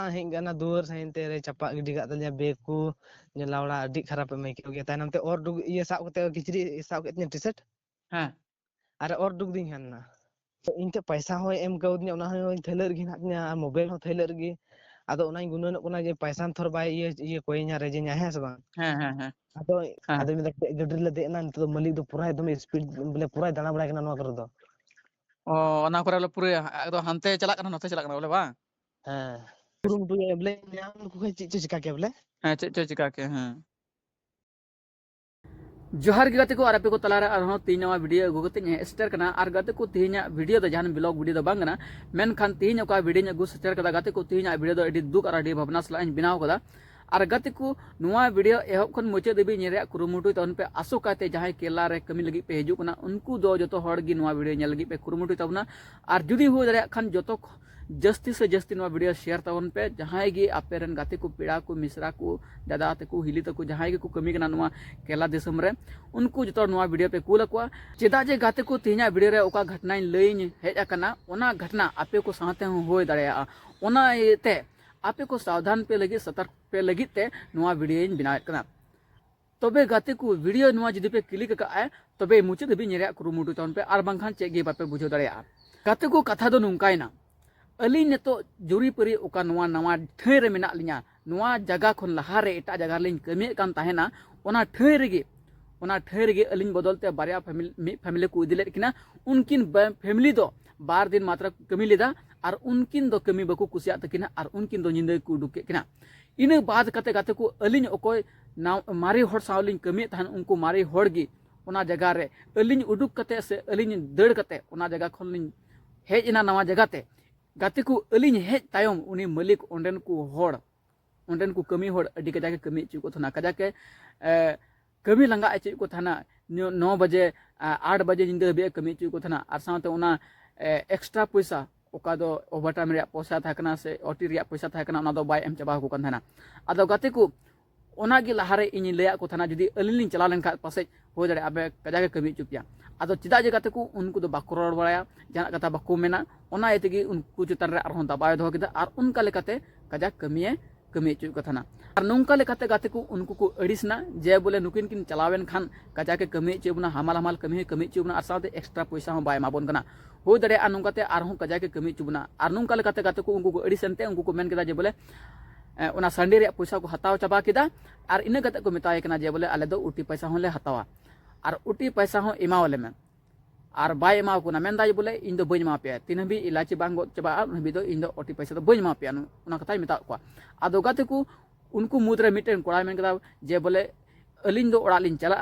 Hedge गाना दुआर साइनते रे चपा गिडी का तलिया बेग को लावड़ा अड्डी खराब में के गया तायनम ते और डुग ये साब कते किचरी साब कते टी शर्ट हाँ अरे और डुग दिन हन्ना इनते पैसा हो एम गौदनी ओना हो थैलर गी ना मोबाइल हो थैलर गी आदो ओना गुनन कोना जे पैसा थोर बाय ये कोइना रेजिना है से बांग हाँ हाँ हाँ आदो हाँ आदो में गड्डी ले देना तो मलिक दो पूरा एकदम स्पीड बोले पूरा दाना बड़ा करना नवा कर दो ओ ओना करे बोले पूरे एकदम हनते चला करना नते चला करना बोले बा हां तुरुम तो ये बोले नाम को चीज चिका के बोले हाँ चिका के हाँ जोहार गे गाते को आर पे को तलारा आर तीन नवा वीडियो अगू कते स्टार करना आर गाते को तीन वीडियो दो जहां ब्लॉग वीडियो दो बांग ना मेन खान तीन का वीडियो अगू स्टार कदा गाते को तीन वीडियो दो एडी दुख और एडी भावना सला बनाव कदा आर गाते को नुआ वीडियो एहब खन मुचे देबी नेरे कुरुमुटु तन पे आसो काते जहां केला रे कमी लगी पे हिजु कना उनको दो जतो हड़ गी नुआ वीडियो नेल लगी पे कुरुमुटु तबना आर जुदी हो दरे खान जतो जस्ती से जस्ती नुआ वीडियो शेयर तवन पे जहां गी आपेरन गाते को पेड़ा को मिश्रा को दादा तको हिली तको जहां गी को कमी कना नुआ केला दिसम रे उनको जो नुआ वीडियो पे कूल को चेदा जे गाते को तीना वीडियो रे ओका घटना लई हेज अकना ओना घटना आपे को साथे हो दड़या ओना ते आपे को सावधान पे लगी सतर्क पे लगी ते नुआ वीडियो बनाए कना तबे गाते को वीडियो नुआ जदि पे क्लिक का है तबे मुचे दबी नेरे कुरुमुटु तन पे आर बांखान चेगे बापे बुझो दड़या गाते को कथा दो नुंकायना अली नेतो जुरी परी ओका नुआ नवा ठै रे मेना लिया नुआ जगह खन लहा रे एटा जगह लिन कमी कान ताहेना ओना ठै रेगे अलिन बदलते बारिया फैमिली को इदिले किना उनकिन फैमिली दो बार दिन मात्र कमी लेदा और उनकिन दो कमी बको कुसिया तकिना और उनकिन दो निंदे को दुके किना इन बाद कते गाते को अलिन ओकोय ना मारी हर सावलिन कमी ताहन उनको मारी हर गी ओना जगह रे अलिन उडुक कते से अलिन दड़ कते ओना जगह खन लिन हेज इना नवा जगह ते गाते को अलिन हेज तायम उनी मालिक ओंडेन को कमी हर अडी कजा के कमी चु को थना कजा के कमी लंगा चु को थना 9 बजे 8 बजे निंदा बे कमी चु को थना आर साथे उना एक्स्ट्रा पैसा ओका दो ओवर टाइम रे पैसा थाकना से ओटी रे पैसा थाकना ओना दो बाय एम चाबा को थना आदो गाते को ओना गे लहारे इन लया को थना जदी अलिन चला लेन खा पासे हो जड़े अबे कजा के कमी चुपिया आदो चिदा जे गाते को उनको दो बाको रोड बड़ाया जाना कथा बाको मेना ओना एतेगी उनको चितन रे आरहों दबाय दो किदा आर उनका लेकाते कजा कमी चु को थना और नौका लेकाते गाते को उनको को अड़िसना जे बोले नुकिन किन चलावेन खान कजा के कमी चुबना हमाल कमी चुबना और साथे एक्स्ट्रा पैसा हो बाय माबोन कना हो दरे आ नौकाते आरहों कजा के कमी चुबना और नौका लेकाते गाते को उनको को अड़िसनते उनको को मेन केदा जे बोले ओना संडे रे पैसा को हताव चाबा किदा और इना गाते को मेताय कना जे बोले आले दो उटी पैसा होले हतावा और उटी पैसा हो एमावले में और बाय एमाव को ना मेन दाई बोले इन दो बई मा पे तीन भी इलाची बांग गो चबा हबी दो इन दो ओटी पैसा दो बई मा पे उना कथाय मेता को आदो गाते को उनको मुद्रे मिटेन कोड़ा मेन कदा जे बोले अलिन दो ओड़ा लिन चला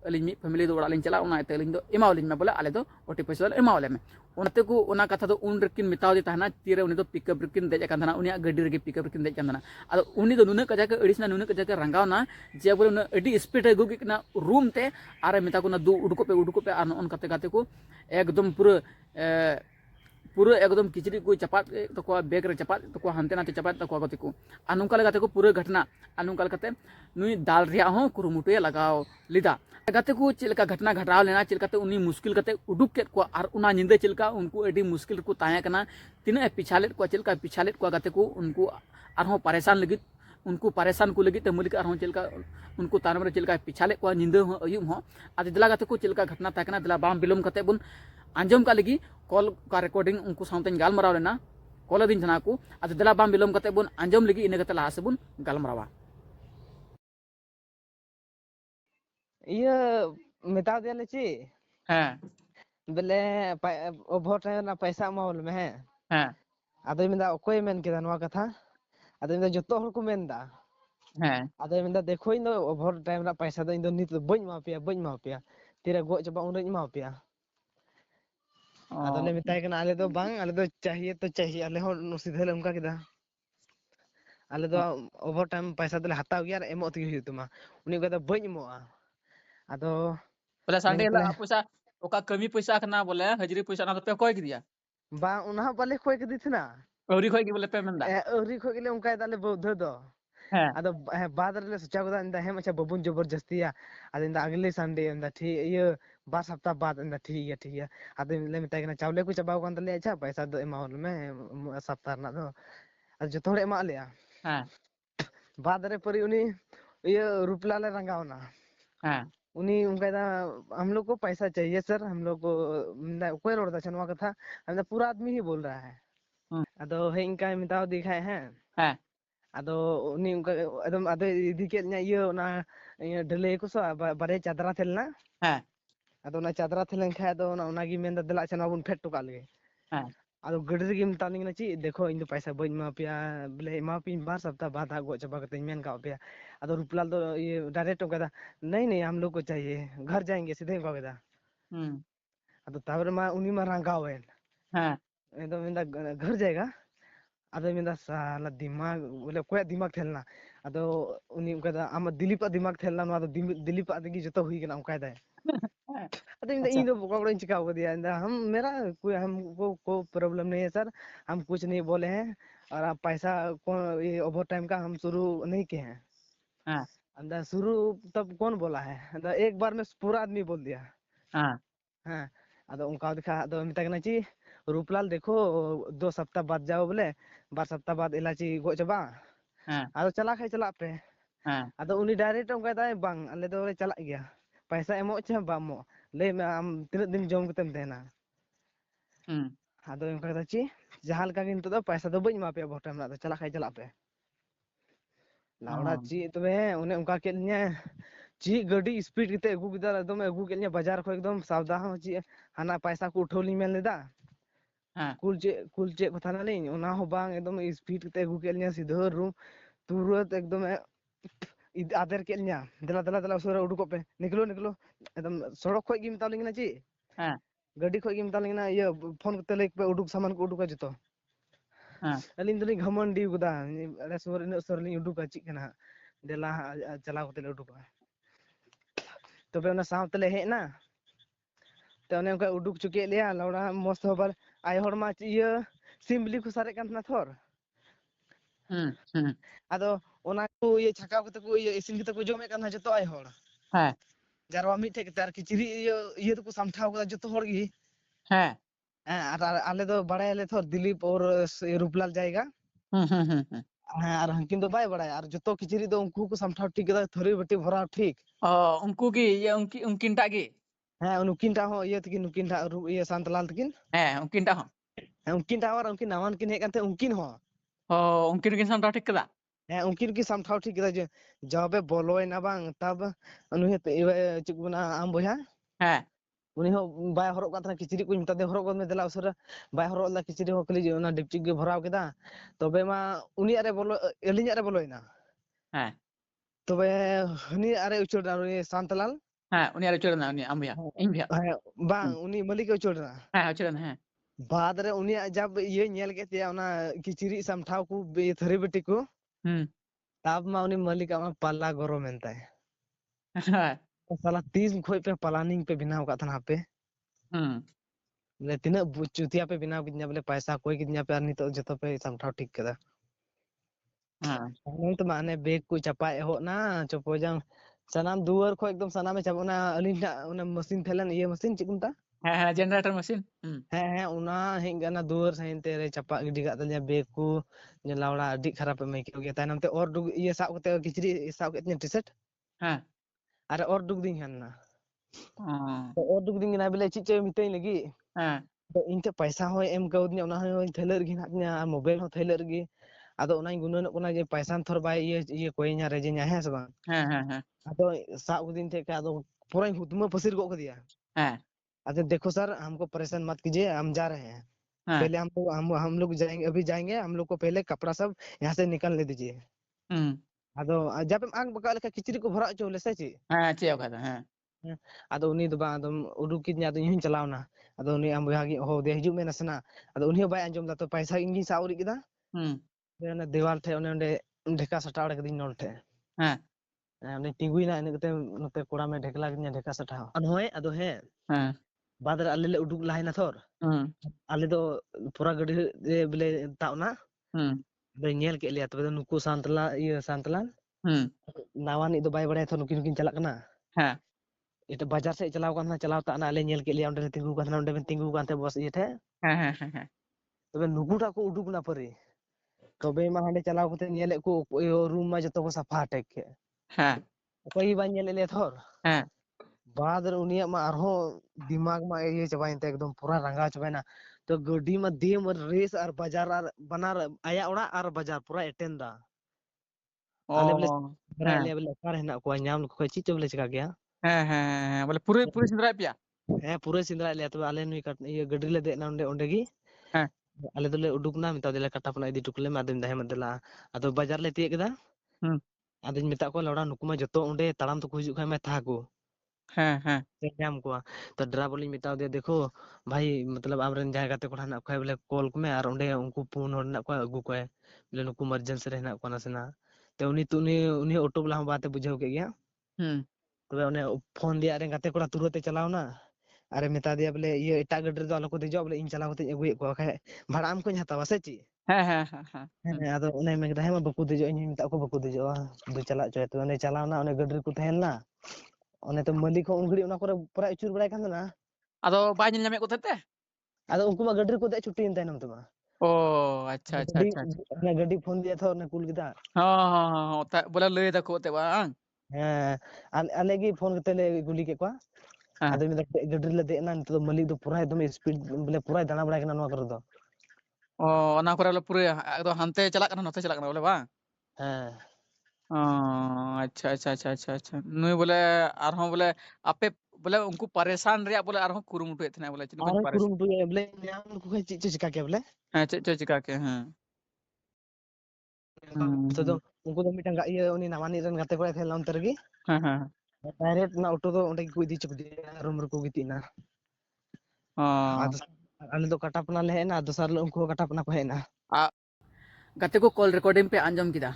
अलिन मी फैमिली दो ओड़ा लिन चला उना ते अलिन दो एमावलिन में बोले आले दो ओटी पैसा दो एमावले में उनते को उना कथा दो उन रकिन मिताव दी ताहना तीरे उनी दो पिकअप रकिन देज कान थाना उनी गड्डी रे पिकअप रकिन देज कान थाना आदो उनी दो नुना कजा के अडिसना नुना कजा के रंगावना जे बोले उना एडी स्पीड रे गुगी ना रूम ते आरे मिता को ना दो उडको पे आर उन कते गाते को एकदम पूरा एकदम किचरी को चपात तको बैग रे चपात तको हनते नाते चपात तको गते को अनुका लगाते को पूरा घटना अनुका लगाते नुई दाल रिया हो कुरुमुटुए लगाओ लिदा गाते को चिलका घटना घटाव लेना चिलकाते उनी मुश्किल कते उडुक के को आर उना निंदे चिलका उनको एडी मुश्किल को ताया कना तिना पिछालेट को चिलका पिछालेट को गाते को उनको आरहो परेशान लगी उनको परेशान को लगी मुलिक आरहो चिलका उनको तानम रे चिलका पिछाले को निंदे हो अयुम हो आदि दिला गाते को चिलका घटना ताकना दिला बाम बिलोम कते बुन आंजम का लगी कॉल का रिकॉर्डिंग उनको सामते गालमराव लेना कॉल दिन जना को आदि दिला बाम बिलोम कते बुन आंजम लगी इने कते लाहा से बुन गालमरावा ये मेता दिया ची हां बोले ओवर टाइम ना पैसा मावल में है हां आदो मेदा ओकोय मेन केदा नवा कथा आदो मेदा जतो हर को मेनदा हां आदो मेदा देखो इन ओवर टाइम ना पैसा दो इन दो नित बई मा पे तेरे गो चबा उन मा पे आदो ले मिताय कना आले दो बांग आले दो चाहिए आले हो सीधे ले उनका केदा आले दो ओवर टाइम पैसा दले हताव गया एमो तगी हुई तुमा उनी कदा बई मोआ आदो बोले संडे ला पैसा ओका कमी पैसा कना बोले हजरी पैसा ना तो पे कोई दिया बा उना बाले खोय के दिथना औरी खोई के बोले पे मेंदा औरी खोय के ले उनका दाले बौद्ध दो हां आदो बाद रे सोचा को इंदा हम अच्छा बबुन जबरदस्तिया आदो इंदा अगले संडे इंदा ठीक ये 2 सप्ताह बाद इंदा ठीक है आदो ले मिताय कना चावले को चबाव कान तले अच्छा पैसा दो एमाउंट में सप्ताह ना दो ᱡᱚᱛᱚ ᱦᱚᱲ ᱮᱢᱟᱜ ᱞᱮᱭᱟ ᱦᱮᱸ ᱵᱟᱫ ᱨᱮ ᱯᱟᱨᱤ ᱩᱱᱤ ᱤᱭᱟᱹ ᱨᱩᱯᱞᱟᱞ ᱮ ᱨᱟᱸᱜᱟᱣᱱᱟ ᱦᱮᱸ उनी उनका हम लोग को पैसा चाहिए सर हम लोग को कोई रोड दा नवा कथा पूरा आदमी ही बोल रहा है ᱦᱩᱸ अदो हे इनका मिताव दिखाए हैं ᱦᱮᱸ अदो उनी उनका एकदम अदो इदी के इयो ना ढले को सो बारे चादरा थेलना ᱦᱮᱸ अदो ना चादरा थेलन खा अदो ना गी मेन दला चना बुन फेट टुका ले ᱦᱮᱸ अदो गडी रे गिम तालिंग ना ची देखो इन पैसा बई मा पिया बोले मा पी बार सप्ताह बाद आगो चबा कते मेन का पिया अदो रुपलाल दो ये डायरेक्ट कहता नहीं नहीं हम लोग को चाहिए घर जाएंगे सीधे कहता ᱦᱩᱸ अदो तावरे मा उनी मा रंगावेन ᱦᱮᱸ एकदम इंदा घर जाएगा अदो इंदा साला दिमाग बोले कोई दिमाग थेलना अदो उनी कहता आम दिलीप दिमाग थेलना नो अदो दिलीप दिगी जतो हुई गना उनका दे अदो इंदा अच्छा इन दो बोका चिका को दिया इंदा हम मेरा कोई हमको कोई प्रॉब्लम नहीं है सर हम कुछ नहीं बोले हैं और आप पैसा कौन ये ओवर टाइम का हम शुरू नहीं किए हैं हाँ अंदर शुरू तब कौन बोला है अंदर एक बार में पूरा आदमी बोल दिया हाँ हाँ अदो उनका दिखा अदो मितागना ची रूपलाल देखो 2 सप्ताह बाद जाओ बोले 2 सप्ताह बाद इलाची गो चबा हाँ अदो चला खाई चला पे हाँ अदो उनी डायरेक्ट उनका दाय बांग अले दो चला गया पैसा एमो चे बामो ले में आम तीन दिन जम कतेम देना अदो उनका दा ची जहां लका गिन तो पैसा दो बई मा पे भोटा में चला खाई चला पे लावड़ा ची तबे उन्हें उनका के लिए ची गाड़ी स्पीड किते अगू किदा एकदम अगू के लिए बाजार को एकदम सावधान ची हाना पैसा को उठोली मेन लेदा हाँ कुल चे कथा ना नहीं ओना हो बांग एकदम स्पीड किते अगू के लिए सीधा रूम तुरंत एकदम आदर के लिए दला दला दला उसूरा उडुको पे निकलो निकलो एकदम सड़क खोई गी मितालिंग ना ची हाँ गाड़ी खोई गी मितालिंग ना ये फोन करते लेक पे उडुक सामान को उडुका जतो हाँ अलिन दली घमंडी गुदा अरे सोर इन सोर लिन उडुका ची कना देला चला होते ले उडुका तबे ओना सावते ले हेना तो उन्हें उनका उडुक चुके लिया लौड़ा मस्त होबर आय हर मा ये सिम्बली को सारे कान ना थोर अदो ओना को ये छकाव कते को ये इसिन कते को जमे कान जतो आय हर हाँ जारवा मी ठे कते आर किचरी ये तो को समठाव कदा जतो हर गी हाँ आले दो बड़ाय ले थोर दिलीप और रूपलाल जाएगा और हंकिन दो बाय बड़ाय और जतो किचरी दो उनको को समठाव ठीक कदा थोरी बटी भरा ठीक उनको की ये उनकिन टागी हां उनकिन टा हो ये तकिन उनकिन टा ये शांतलाल तकिन हाँ उनकिन टा उनकिन टा और उनकिन नावन किन हे कानते उनकिन हो उनकिन की सामटा ठीक कदा उनकिन की समठाव ठीक कदा जे जबे बोलोय ना बांग तब उन्हें चुकबना आम बोया हाँ उनी हो बाय हरक का किचरी को मिता दे हरक में देला उसरा बाय हरक ला किचरी हो कली ओना डिपची के भराव केदा तबे मा उनी अरे बोलो एलिन अरे बोलोयना हाँ तबे हनी अरे उचोड़ना उनी शांतलाल हाँ उनी अरे चोरना उनी आम भैया इन भैया बांग उनी मलिक उचोड़ना हाँ चोरना हाँ बाद रे उनी जब ये नेल के ते ओना किचरी समठाव को थरी बेटी को तब मा उनी मलिक मा पल्ला गरो मेनता है हाँ साला 30 खोई पे प्लानिंग पे बनाव का था पे बोले तीना चुतिया पे बनाव कितना बोले पैसा कोई कितना पे नहीं तो जतो पे समठाव ठीक कदा नहीं तो माने बेग को चपा हो ना चपो जाम सनाम दुवर को एकदम सनाम में चपना अलिना उना मशीन थेलन ये मशीन चिकुंता हाँ जनरेटर मशीन है उना हेंगना दुवर सहिन तेरे चपा गिडी का तल्या बेग को जे लावड़ा अडी खराब में के गया तानम ते और डुग ये साब कते किचरी साब कते टी-शर्ट हाँ अरे और डुग दिन हन्ना तो और डुग दिन ना बोले चिचे मितई लगी हाँ तो इनते पैसा हो एम कउदनी ओना हो थैलर गी ना मोबाइल हो थैलर गी आदो ओना गुनन कोना जे पैसा थोर बाय ये कोई nya रेजे nya है सब हाँ आदो साब दिन थे का आदो पूरा हुतमा पसिर को दिया हाँ अरे देखो सर हमको परेशान मत कीजिए हम जा रहे हैं पहले हम लोग जाएंगे अभी जाएंगे हम लोग को पहले कपड़ा सब यहाँ से निकालने दीजिए आदो जब हम आंग बका लेका किचरी को भरा चो लेसे ची हाँ चे ओका हाँ आदो उनी दो बा आदम उडुक किन्या आदो यही चलावना आदो उनी हम बुया हो दे हिजु में नसना आदो उनी बाय अंजम दा तो पैसा इंगी साउरी किदा ने देवाल थे ओने ढेका सटाड़ के दिन नोल थे हाँ ने टिंगुइना इन कते नते कोड़ा में ढेकला किन्या ढेका सटा अनहोय आदो है हाँ बाद रे आले उडुक लाइना थोर आले दो पूरा गड़ी बोले तावना बे नेल के लिया तबे नुकु सांतला ये सांतला नावानी दो बाय बड़े थो नुकिन किन चला कना हाँ इटे बाजार से चलाव काना चलाव ता ना आले नेल के लिया ओंडे तिंगु काना ओंडे तिंगु कानते बस ये थे हाँ तबे नुकुटा को उडुक ना परे तबे मा हांडे चलाव कते नेले को रूम मा जतो को सफा टेक के हाँ कोई बा नेले ले थोर हाँ बाद रे उनिया मा आरो दिमाग मा ये चबाइन ते एकदम पूरा रंगा चबाइना तो गड्डी मा दे म रेस और बाजार और बनार आया ओड़ा और बाजार पूरा अटेंड दा आले बोले ओ बराय हाँ ले बोले कार हेना को नाम को ची च बोले चिका गया हाँ बोले पूरे पूरे सिंदरा पिया हे पूरे सिंदरा ले तो आले नुई कट ये गड्डी ले दे ना ओंडे गी हाँ आले दोले उडुकना मिता दिले कटा पना इदी टुकले मा दिन दहे मदला अदो बाजार ले तिए केदा आदिन मिता को लौड़ा नुकुमा जतो ओंडे ताड़ाम तो हिजुक खाय मैं था को हाँ हाँ नाम को तो ड्राइवर लिंग मिता दे देखो भाई मतलब आमरन जायगा ते कोठा ना खाय बोले कॉल को में और ओंडे उनको फोन और ना को अगु को बोले नुकु इमरजेंसी रे ना को नसना ते उनी ऑटो वाला बात बुझाव के गया तबे उन्हें फोन दिया रे गाते कोड़ा तुरंत चलावना अरे मिता दिया बोले ये एटा गड्डी दो आलो को दिजो बोले इन चलाव कते अगुए को खाय भाड़ा आम को हतावा से ची हाँ हाँ हाँ हाँ आदो उन्हें मेगदा है बकु दिजो इन मिता को बकु दिजो दु चला चय तो उन्हें चलावना उन्हें गड्डी को तहलना उन्हें तो मालिक को उन घड़ी उना करे पूरा अचूर बड़ाय कान ना अदो बाय ᱧᱮᱞ ᱧᱟᱢᱮ ᱠᱚ ᱛᱮ आदो उनको मा गड्डी को दे छुट्टी इन तैनम तमा ओ अच्छा अच्छा अच्छा अच्छा गड्डी गड्डी फोन दिया था उन्हें कुल किदा हाँ बोले लय दको ते बांग आले गी फोन कते ले गुली के को हाँ आदो मिदा गड्डी ले देना तो मालिक तो पूरा एकदम स्पीड बोले पूरा दाना बड़ाय कान नवा कर दो ओ ओना करे बोले पूरे एकदम हानते चला कना नते चला कना बोले बांग हां अच्छा अच्छा अच्छा अच्छा अच्छा नुई बोले आरहों बोले आपे बोले उनको परेशान रिया बोले आरहों कुरुमुटु एथना बोले चिनु और परेशान कुरुम तो बोले नाम को ची चिका के बोले हाँ चे चिका के हाँ तो उनको तो मिटंगा ये उनी नामानी रन गाते को खेल अंतर गी हाँ हाँ डायरेक्ट ना ऑटो तो ओंडे को इदी चुक दिया रूम रे को गितिना हाँ आले तो कटापना ले ना दोसर लो उनको कटापना को है ना गाते को कॉल रिकॉर्डिंग पे आंजम किदा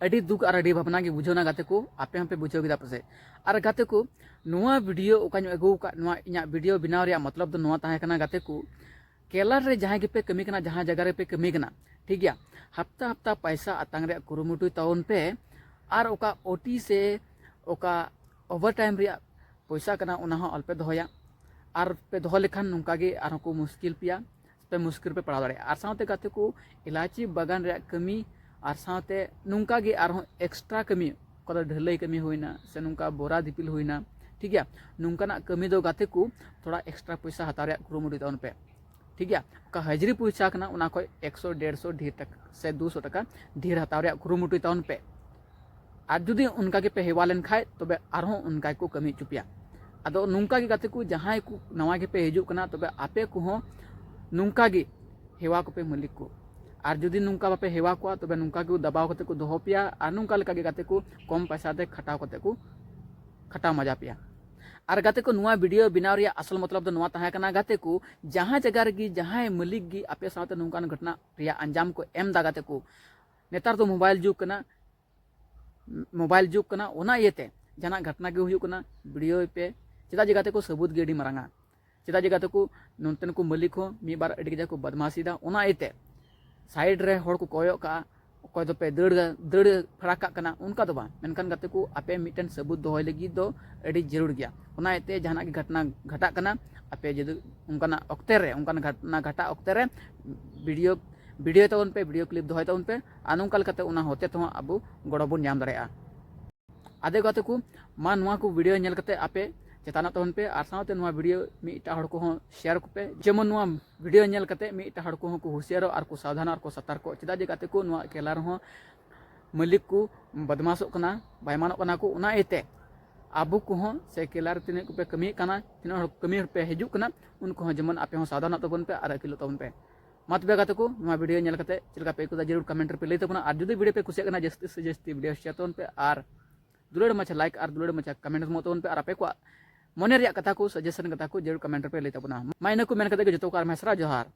अड़ी दुख और अड़ी भावना की बुझोना गाते को आपे हम पे बुझो किदा पसे और गाते को नुआ वीडियो ओकाñ अगु का नुआ इना वीडियो बनाव रिया मतलब तो नुआ ताहे कना गाते को केलार रे जहां के पे कमी कना जहां जगह रे पे कमी कना ठीक गया हफ्ता हफ्ता पैसा अतांग रे कुरुमुटु ताउन पे और ओका ओटी से ओका ओवर टाइम रिया पैसा कना उना हो अल्पे दोहया और पे दोह लेखान नुका गे आर को मुश्किल पिया पे मुश्किल पे पड़ा दाड़े और साथे गाते को इलाची बागान रे कमी और साथे नुका गे और एक्स्ट्रा कमी कद ढलई कमी होइना से नुका बोरा दिपिल होइना ठीक है नुका ना कमी दो गाते को थोड़ा एक्स्ट्रा पैसा हताव रे कुरुमुटु ताउन पे ठीक है का हाजिरी पैसा कना उना को 100 150 ढेर तक से 200 टका ढेर हताव रे कुरुमुटु ताउन पे और जुदी उनका के पे हेवा लेन खाय तबे आरहों उनका को कमी चुपिया अदो नुका के गाते को जहां को नवा के पे हिजुक कना तबे आपे को हो नुका गे हेवा को पे मालिक को और जुदी नुका बापे हेवा को तबे नुका को दबाव कते को दोहो पिया और नुका लेका गे गाते को कम पैसा दे खटाव कते को खटाव मजा पिया और गाते को नुआ वीडियो बनाव रिया असल मतलब तो नुआ ताहे कना गाते को जहां जगह रे जहां मालिक गी आपे साथे नुकान घटना रिया अंजाम को एम दा गाते को नेतार तो मोबाइल जुग कना ओना येते जना घटना गे हुयु कना वीडियो पे चेदा जगह को सबूत गेडी मारांगा चेदा जगह को नोंतन को मालिक हो मी बार अडी जगह को बदमाशी दा ओना एते साइड रे हड़ को कोयो का कोय दो पे दड़ फड़ाका कना उनका दो बा मेनकान गाते को आपे मिटन सबूत दोहय लगी दो अडी जरूर गया ओना एते जहाना की घटना घटा कना आपे जदि उनकाना ऑक्ते रे उनकाना घटना घटा ऑक्ते रे वीडियो तो उन पे वीडियो क्लिप दोहय तो उन पे अनुकल कते उना होते तो अब गड़ो बन नाम दाड़ेया आदे गाते को मा नुआ को वीडियो नेल कते आपे चेताना तो उन पे और साथे नुआ वीडियो मीटा हड़ को हो शेयर को पे जेमन नुआ वीडियो नेल कते मीटा हड़ को हो को हुशियारो और को सावधान और को सतर्क चेदा जे गाते को नुआ केलार हो मालिक को बदमाशो कना बायमानो कना को उना एते आबू को हो से केलार तिने को पे कमी कना तिने कमी पे हिजु कना उनको हो जेमन आपे हो सावधान तो बन पे और अकिलो तो उन पे मत बेगा तको नुआ वीडियो नेल कते चिलका पे को जरूर कमेंट पे लई तबना और जुदी वीडियो पे कुछ कना जस्ती से जस्ती वीडियो शेयर तो उन पे और दुलड़ मचा लाइक और दुलड़ मचा कमेंट मत उन पे और आपे को मने रिया कथा को सजेशन कथा को जरूर कमेंट पे लई तबना माइने को मेन कते जो तो कार मेसरा जोहार।